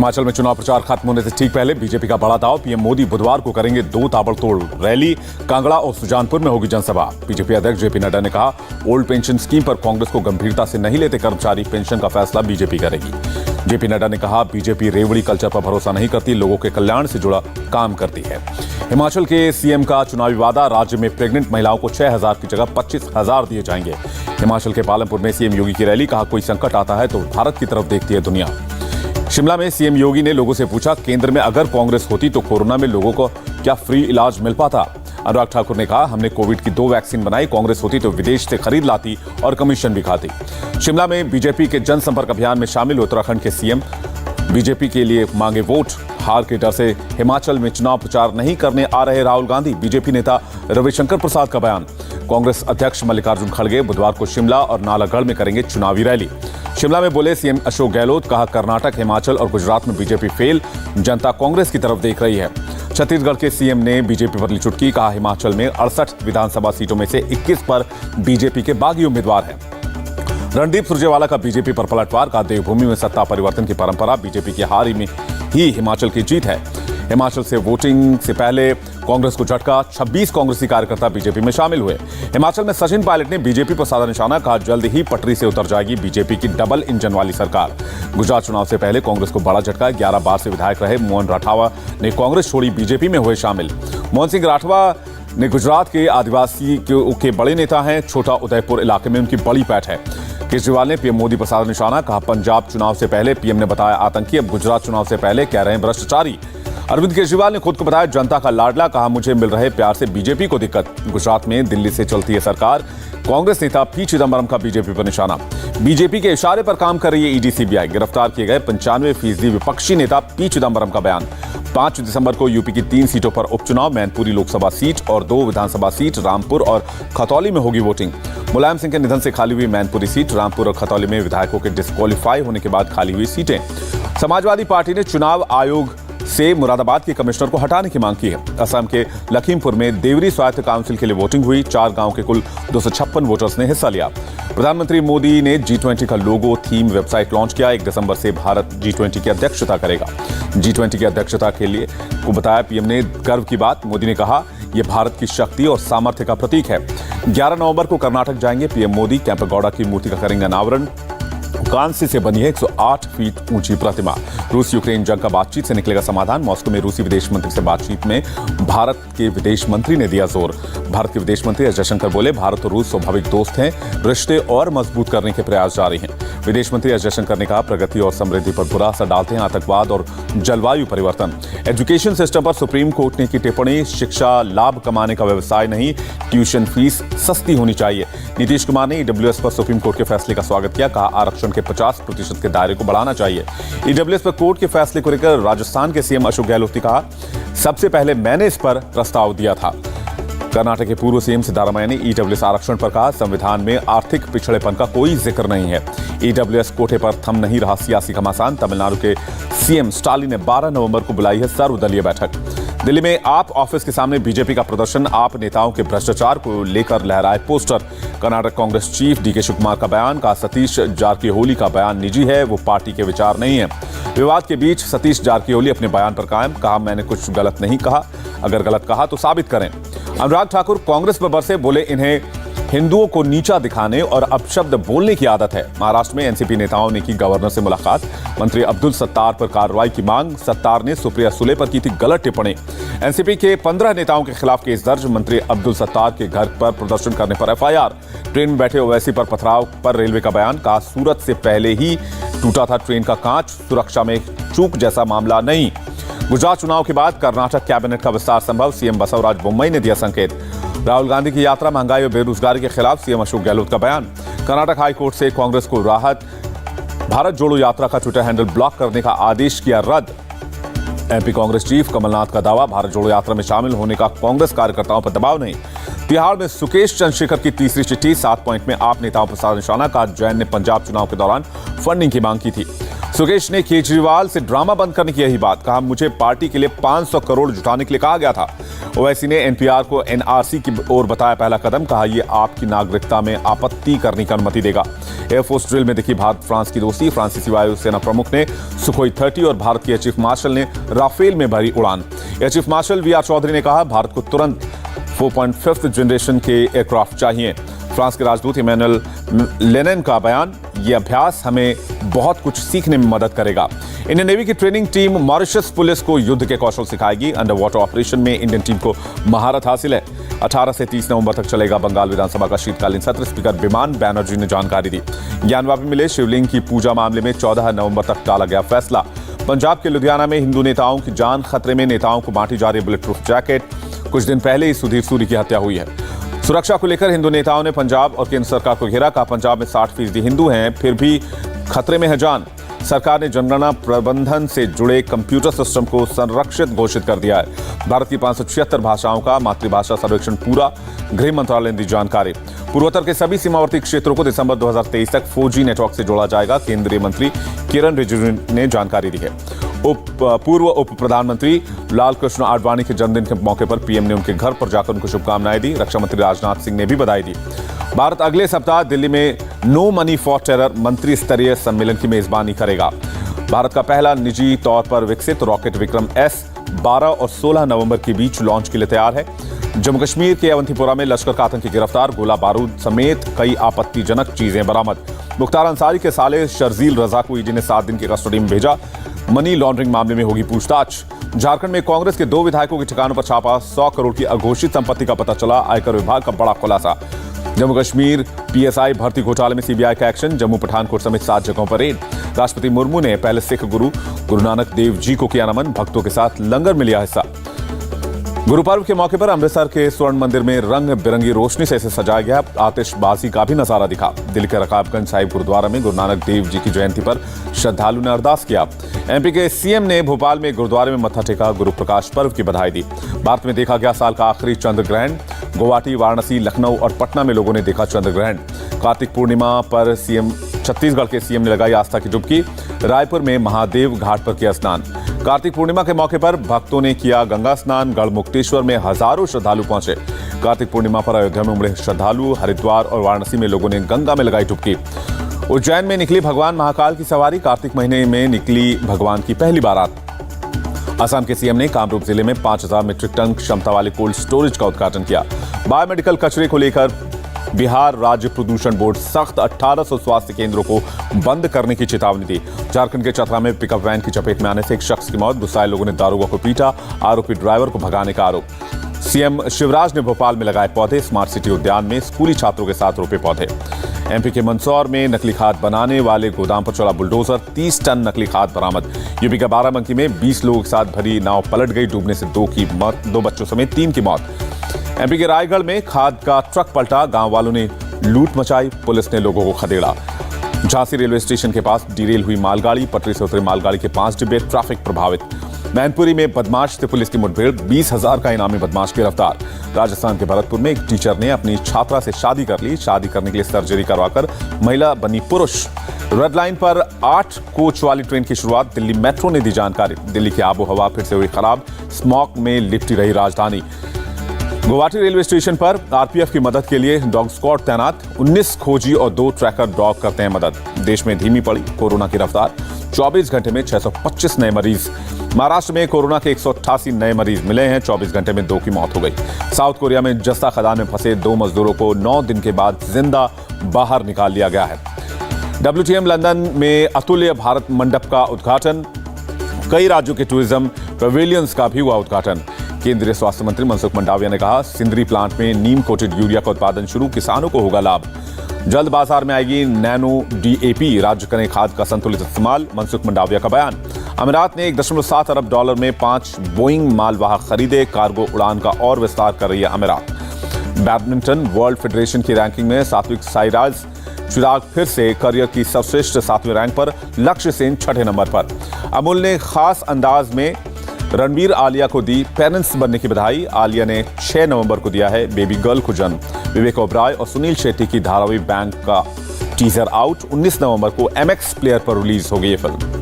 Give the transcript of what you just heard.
हिमाचल में चुनाव प्रचार खत्म होने से ठीक पहले बीजेपी का बड़ा दाव। पीएम मोदी बुधवार को करेंगे 2 ताबड़तोड़ रैली। कांगड़ा और सुजानपुर में होगी जनसभा। बीजेपी अध्यक्ष जेपी नड्डा ने कहा, ओल्ड पेंशन स्कीम पर कांग्रेस को गंभीरता से नहीं लेते कर्मचारी, पेंशन का फैसला बीजेपी करेगी। जेपी नड्डा ने कहा, बीजेपी रेवड़ी कल्चर पर भरोसा नहीं करती, लोगों के कल्याण से जुड़ा काम करती है। हिमाचल के सीएम का चुनावी वादा, राज्य में प्रेग्नेंट महिलाओं को 6,000 की जगह 25,000 दिए जाएंगे। हिमाचल के पालमपुर में सीएम योगी की रैली। कहा, कोई संकट आता है तो भारत की तरफ देखती है दुनिया। शिमला में सीएम योगी ने लोगों से पूछा, केंद्र में अगर कांग्रेस होती तो कोरोना में लोगों को क्या फ्री इलाज मिल पाता। अनुराग ठाकुर ने कहा, हमने कोविड की 2 वैक्सीन बनाई, कांग्रेस होती तो विदेश से खरीद लाती और कमीशन भी खाती। शिमला में बीजेपी के जनसंपर्क अभियान में शामिल उत्तराखंड के सीएम। बीजेपी के लिए मांगे वोट, हार के डर से हिमाचल में चुनाव प्रचार नहीं करने आ रहे राहुल गांधी। बीजेपी नेता रविशंकर प्रसाद का बयान। कांग्रेस अध्यक्ष मल्लिकार्जुन खड़गे बुधवार को शिमला और नालागढ़ में करेंगे चुनावी रैली। शिमला में बोले सीएम अशोक गहलोत। कहा, कर्नाटक, हिमाचल और गुजरात में बीजेपी फेल, जनता कांग्रेस की तरफ देख रही है। छत्तीसगढ़ के सीएम ने बीजेपी पर ली चुटकी। कहा, हिमाचल में 68 विधानसभा सीटों में से 21 पर बीजेपी के बागी उम्मीदवार हैं। रणदीप सुरजेवाला का बीजेपी पर पलटवार। का, देवभूमि में सत्ता परिवर्तन की परंपरा, बीजेपी की हार में ही हिमाचल की जीत है। हिमाचल से वोटिंग से पहले कांग्रेस को झटका, 26 कांग्रेसी कार्यकर्ता बीजेपी में शामिल हुए। हिमाचल में सचिन पायलट ने बीजेपी पर साधा निशाना। कहा, जल्द ही पटरी से उतर जाएगी बीजेपी की डबल इंजन वाली सरकार। गुजरात चुनाव से पहले कांग्रेस को बड़ा झटका। 11 बार से विधायक रहे मोहन राठवा ने कांग्रेस छोड़ी, बीजेपी में हुए शामिल। मोहन सिंह राठवा ने गुजरात के आदिवासी के बड़े नेता हैं। छोटा उदयपुर इलाके में उनकी बड़ी पैठ है। केजरीवाल ने पीएम मोदी पर साधा निशाना। कहा, पंजाब चुनाव से पहले पीएम ने बताया आतंकी, अब गुजरात चुनाव से पहले कह रहे हैं भ्रष्टाचारी। अरविंद केजरीवाल ने खुद को बताया जनता का लाडला। कहा, मुझे मिल रहे प्यार से बीजेपी को दिक्कत। गुजरात में दिल्ली से चलती है सरकार। कांग्रेस नेता पी चिदंबरम का बीजेपी पर निशाना। बीजेपी के इशारे पर काम कर रही है ईडी सीबीआई। गिरफ्तार किए गए 95% विपक्षी नेता पी चिदंबरम का बयान। 5 दिसंबर को यूपी की 3 सीटों पर उपचुनाव। मैनपुरी लोकसभा सीट और 2 विधानसभा सीट रामपुर और खतौली में होगी वोटिंग। मुलायम सिंह के निधन से खाली हुई मैनपुरी सीट, रामपुर और खतौली में विधायकों के डिस्क्वालीफाई होने के बाद खाली हुई सीटें। समाजवादी पार्टी ने चुनाव आयोग से मुरादाबाद के कमिश्नर को हटाने की मांग की है। असम के लखीमपुर में देवरी स्वायत्त काउंसिल के लिए वोटिंग हुई। 4 गांव के कुल 256 वोटर्स ने हिस्सा लिया। प्रधानमंत्री मोदी ने G20 का लोगो थीम वेबसाइट लॉन्च किया। 1 दिसंबर से भारत G20 की अध्यक्षता करेगा। G20 की अध्यक्षता के लिए को बताया पीएम ने गर्व की बात। मोदी ने कहा, यह भारत की शक्ति और सामर्थ्य का प्रतीक है। 11 नवंबर को कर्नाटक जाएंगे पीएम मोदी। कैंपेगौड़ा की मूर्ति का करेंगे अनावरण। कांस्य से बनी है 108 फीट ऊंची प्रतिमा। रूस यूक्रेन जंग का बातचीत से निकलेगा समाधान। मॉस्को में रूसी विदेश मंत्री से बातचीत में भारत के विदेश मंत्री ने दिया जोर। भारत के विदेश मंत्री एस जयशंकर बोले, भारत और रूस स्वाभाविक दोस्त हैं, रिश्ते और मजबूत करने के प्रयास जारी हैं। विदेश मंत्री एस जयशंकर ने कहा, प्रगति और समृद्धि पर बुरा असर डालते हैं आतंकवाद और जलवायु परिवर्तन। एजुकेशन सिस्टम पर सुप्रीम कोर्ट ने की टिप्पणी। शिक्षा लाभ कमाने का व्यवसाय नहीं, ट्यूशन फीस सस्ती होनी चाहिए। नीतीश कुमार ने ईडब्ल्यूएस पर सुप्रीम कोर्ट के फैसले का स्वागत किया। कहा, आरक्षण के 50% के दायरे को बढ़ाना चाहिए। ईडब्ल्यूएस पर कोर्ट के फैसले को लेकर राजस्थान के सीएम अशोक गहलोत ने कहा, सबसे पहले मैंने इस पर प्रस्ताव दिया था। कर्नाटक के पूर्व सीएम सिद्धारमैया ने ईडब्ल्यूएस आरक्षण पर कहा, संविधान में आर्थिक पिछड़ेपन का कोई जिक्र नहीं है। ईडब्ल्यूएस कोटे पर थम नहीं रहा सियासी घमासान। तमिलनाडु के सीएम स्टालिन ने 12 नवंबर को बुलाई है सर्वदलीय बैठक। दिल्ली में आप ऑफिस के सामने बीजेपी का प्रदर्शन। आप नेताओं के भ्रष्टाचार को लेकर लहराए पोस्टर। कर्नाटक कांग्रेस चीफ डीके शिवकुमार का बयान। कहा, सतीश जारकिहोली का बयान निजी है, वो पार्टी के विचार नहीं है। विवाद के बीच सतीश जारकिहोली अपने बयान पर कायम। कहा, मैंने कुछ गलत नहीं कहा, अगर गलत कहा तो साबित करें। अनुराग ठाकुर कांग्रेस पर बरसे। बोले, इन्हें हिंदुओं को नीचा दिखाने और अपशब्द बोलने की आदत है। महाराष्ट्र में एनसीपी नेताओं ने की गवर्नर से मुलाकात। मंत्री अब्दुल सत्तार पर कार्रवाई की मांग। सत्तार ने सुप्रिया सुले पर की थी गलत टिप्पणी। एनसीपी के 15 नेताओं के खिलाफ केस दर्ज। मंत्री अब्दुल सत्तार के घर पर प्रदर्शन करने पर एफआईआर। ट्रेन में बैठे ओवैसी पर पथराव पर रेलवे का बयान। कहा, सूरत से पहले ही टूटा था ट्रेन का कांच, सुरक्षा में चूक जैसा मामला नहीं। गुजरात चुनाव के बाद कर्नाटक कैबिनेट का विस्तार संभव। सीएम बसवराज बोम्मई ने दिया संकेत। राहुल गांधी की यात्रा, महंगाई और बेरोजगारी के खिलाफ सीएम अशोक गहलोत का बयान। कर्नाटक हाईकोर्ट से कांग्रेस को राहत। भारत जोड़ो यात्रा का ट्विटर हैंडल ब्लॉक करने का आदेश किया रद्द। एमपी कांग्रेस चीफ कमलनाथ का दावा, भारत जोड़ो यात्रा में शामिल होने का कांग्रेस कार्यकर्ताओं पर दबाव नहीं। तिहाड़ में सुकेश चंद्रशेखर की तीसरी चिट्ठी। 7 पॉइंट में आप नेताओं पर साधा निशाना। का, जैन ने पंजाब चुनाव के दौरान फंडिंग की मांग की थी। सुकेश ने केजरीवाल से ड्रामा बंद करने की यही बात कहा। मुझे पार्टी के लिए 500 करोड़ जुटाने के लिए कहा गया था। ओवैसी ने एनपीआर को एनआरसी की ओर बताया पहला कदम। कहा यह आपकी नागरिकता में आपत्ति करने की अनुमति देगा। एयरफोर्स ड्रिल में दिखी भारत फ्रांस की दोस्ती। फ्रांसीसी वायुसेना प्रमुख ने सुखोई 30 और भारत के एयर चीफ मार्शल ने राफेल में भरी उड़ान। Air chief marshal V R Chaudhari ने कहा भारत को तुरंत 4.5 जनरेशन के एयरक्राफ्ट चाहिए। फ्रांस के राजदूत इमैनुअल लेनिन का बयान, यह अभ्यास हमें बहुत कुछ सीखने में मदद करेगा। इंडियन नेवी की ट्रेनिंग टीम मॉरिशस पुलिस को युद्ध के कौशल सिखाएगी। अंडर वाटर ऑपरेशन में इंडियन टीम को महारत हासिल है। 18 से 30 नवंबर तक चलेगा बंगाल विधानसभा का शीतकालीन सत्र। स्पीकर बिमान बैनर्जी ने जानकारी दी। ज्ञानवापी मिले शिवलिंग की पूजा मामले में 14 नवंबर तक टाला गया फैसला। पंजाब के लुधियाना में हिंदू नेताओं की जान खतरे में, नेताओं को बांटी जा रही बुलेट प्रूफ जैकेट। कुछ दिन पहले ही सुधीर सूरी की हत्या हुई है। सुरक्षा को लेकर हिंदू नेताओं ने पंजाब और केंद्र सरकार को घेरा। कहा पंजाब में 60% हिंदू हैं, फिर भी खतरे में है जान। सरकार ने जनगणना प्रबंधन से जुड़े कंप्यूटर सिस्टम को संरक्षित घोषित कर दिया है। भारत की 576 भाषाओं का मातृभाषा सर्वेक्षण पूरा। गृह मंत्रालय ने दी जानकारी। पूर्वोत्तर के सभी सीमावर्ती क्षेत्रों को दिसंबर 2023 तक 4G नेटवर्क से जोड़ा जाएगा। केंद्रीय मंत्री किरण रिजिजू ने जानकारी दी है। पूर्व उप प्रधानमंत्री लाल कृष्ण आडवाणी के जन्मदिन के मौके पर पीएम ने उनके घर पर जाकर उनको शुभकामनाएं दी। रक्षा मंत्री राजनाथ सिंह ने भी बधाई दी। भारत अगले सप्ताह दिल्ली में नो मनी फॉर टेरर मंत्री स्तरीय सम्मेलन की मेजबानी करेगा। भारत का पहला निजी तौर पर विकसित रॉकेट विक्रम एस 12 और 16 नवंबर के बीच लॉन्च के लिए तैयार है। जम्मू कश्मीर के अवंतीपोरा में लश्कर का आतंकी गिरफ्तार। गोला बारूद समेत कई आपत्तिजनक चीजें बरामद। मुख्तार अंसारी के साले शर्जील रजा को ईडी ने 7 दिन की कस्टडी में भेजा। मनी लॉन्ड्रिंग मामले में होगी पूछताछ। झारखंड में कांग्रेस के 2 विधायकों के ठिकानों पर छापा। 100 करोड़ की अघोषित संपत्ति का पता चला। आयकर विभाग का बड़ा खुलासा। जम्मू कश्मीर पीएसआई भर्ती घोटाले में सीबीआई का एक्शन। जम्मू पठानकोट समेत 7 जगहों पर रेड। राष्ट्रपति मुर्मू ने पहले सिख गुरु नानक देव जी को किया नमन। भक्तों के साथ लंगर में लिया हिस्सा। गुरु पर्व के मौके पर अमृतसर के स्वर्ण मंदिर में रंग बिरंगी रोशनी से इसे सजाया गया। आतिशबाजी का भी नजारा दिखा। दिल्ली के रकाबगंज साहिब गुरुद्वारा में गुरु नानक देव जी की जयंती पर श्रद्धालु ने अरदास किया। एमपी के सीएम ने भोपाल में गुरुद्वारे में मत्था टेका। गुरु प्रकाश पर्व की बधाई दी। भारत में देखा गया साल का आखिरी चंद्र ग्रहण। गुवाहाटी, वाराणसी, लखनऊ और पटना में लोगों ने देखा चंद्र ग्रहण। कार्तिक पूर्णिमा पर छत्तीसगढ़ के सीएम ने लगाई आस्था की डुबकी। रायपुर में महादेव घाट पर किया स्नान। कार्तिक पूर्णिमा के मौके पर भक्तों ने किया गंगा स्नान। गढ़मुक्तेश्वर में हजारों श्रद्धालु पहुंचे। कार्तिक पूर्णिमा पर अयोध्या में उमड़े श्रद्धालु। हरिद्वार और वाराणसी में लोगों ने गंगा में लगाई डुबकी। उज्जैन में निकली भगवान महाकाल की सवारी। कार्तिक महीने में निकली भगवान की पहली बारात। असम के सीएम ने कामरूप जिले में 5000 मीट्रिक टन क्षमता वाले कोल्ड स्टोरेज का उद्घाटन किया। बायोमेडिकल कचरे को लेकर बिहार राज्य प्रदूषण बोर्ड सख्त। 1800 स्वास्थ्य केंद्रों को बंद करने की चेतावनी दी। झारखंड के चतरा में पिकअप वैन की चपेट में आने से एक शख्स की मौत। गुस्साए लोगों ने दारोगा को पीटा। आरोपी ड्राइवर को भगाने का आरोप। सीएम शिवराज ने भोपाल में लगाए पौधे। स्मार्ट सिटी उद्यान में स्कूली छात्रों के साथ रोपे पौधे। एमपी के मंदसौर में नकली खाद बनाने वाले गोदाम पर चला बुलडोजर। 30 टन नकली खाद बरामद। यूपी के बाराबंकी में 20 लोगों के साथ भरी नाव पलट गई। डूबने से 2 बच्चों समेत 3 की मौत। एमपी के रायगढ़ में खाद का ट्रक पलटा। गांव वालों ने लूट मचाई। पुलिस ने लोगों को खदेड़ा। झांसी रेलवे स्टेशन के पास डिरेल हुई मालगाड़ी। पटरी से उतरी मालगाड़ी के 5 डिब्बे। ट्रैफिक प्रभावित। मैनपुरी में बदमाश से पुलिस की मुठभेड़। 20,000 का इनामी बदमाश गिरफ्तार। राजस्थान के भरतपुर में एक टीचर ने अपनी छात्रा से शादी कर ली। शादी करने के लिए सर्जरी करवाकर महिला बनी पुरुष। रेड लाइन पर 8 कोच वाली ट्रेन की शुरुआत। दिल्ली मेट्रो ने दी जानकारी। दिल्ली की आबो हवा फिर से हुई खराब। स्मॉग में लिपटी रही राजधानी। गुवाहाटी रेलवे स्टेशन पर आरपीएफ की मदद के लिए डॉग स्क्वाड तैनात। 19 खोजी और 2 ट्रैकर डॉग करते हैं मदद। देश में धीमी पड़ी कोरोना की रफ्तार। 24 घंटे में 625 नए मरीज। महाराष्ट्र में कोरोना के 188 नए मरीज मिले हैं। 24 घंटे में 2 की मौत हो गई। साउथ कोरिया में जस्ता खदान में फंसे 2 मजदूरों को 9 दिन के बाद जिंदा बाहर निकाल लिया गया है। WTM लंदन में अतुल्य भारत मंडप का उद्घाटन। कई राज्यों के टूरिज्म पेविलियंस का भी हुआ उद्घाटन। केंद्रीय स्वास्थ्य मंत्री मनसुख मंडाविया ने कहा सिंदरी प्लांट में नीम कोटेड यूरिया का उत्पादन शुरू। किसानों को होगा लाभ। जल्द बाजार में आएगी नैनो DAP। राज्य करें खाद का संतुलित इस्तेमाल। मनसुख मंडाविया का बयान। अमीरात ने $1.7 अरब में 5 बोइंग मालवाहक खरीदे। कार्गो उड़ान का और विस्तार कर रही है अमीरात। बैडमिंटन वर्ल्ड फेडरेशन की रैंकिंग में सात्विक साईराज चिराग फिर से करियर की सर्वश्रेष्ठ 7वें रैंक पर। लक्ष्य सेन 6ठे नंबर पर। अमूल ने खास अंदाज में रणबीर आलिया को दी पेरेंट्स बनने की बधाई। आलिया ने 6 नवंबर को दिया है बेबी गर्ल को जन्म। विवेक ओबराय और सुनील शेट्टी की धारावाहिक बैंक का टीजर आउट। 19 नवंबर को MX प्लेयर पर रिलीज होगी ये फिल्म।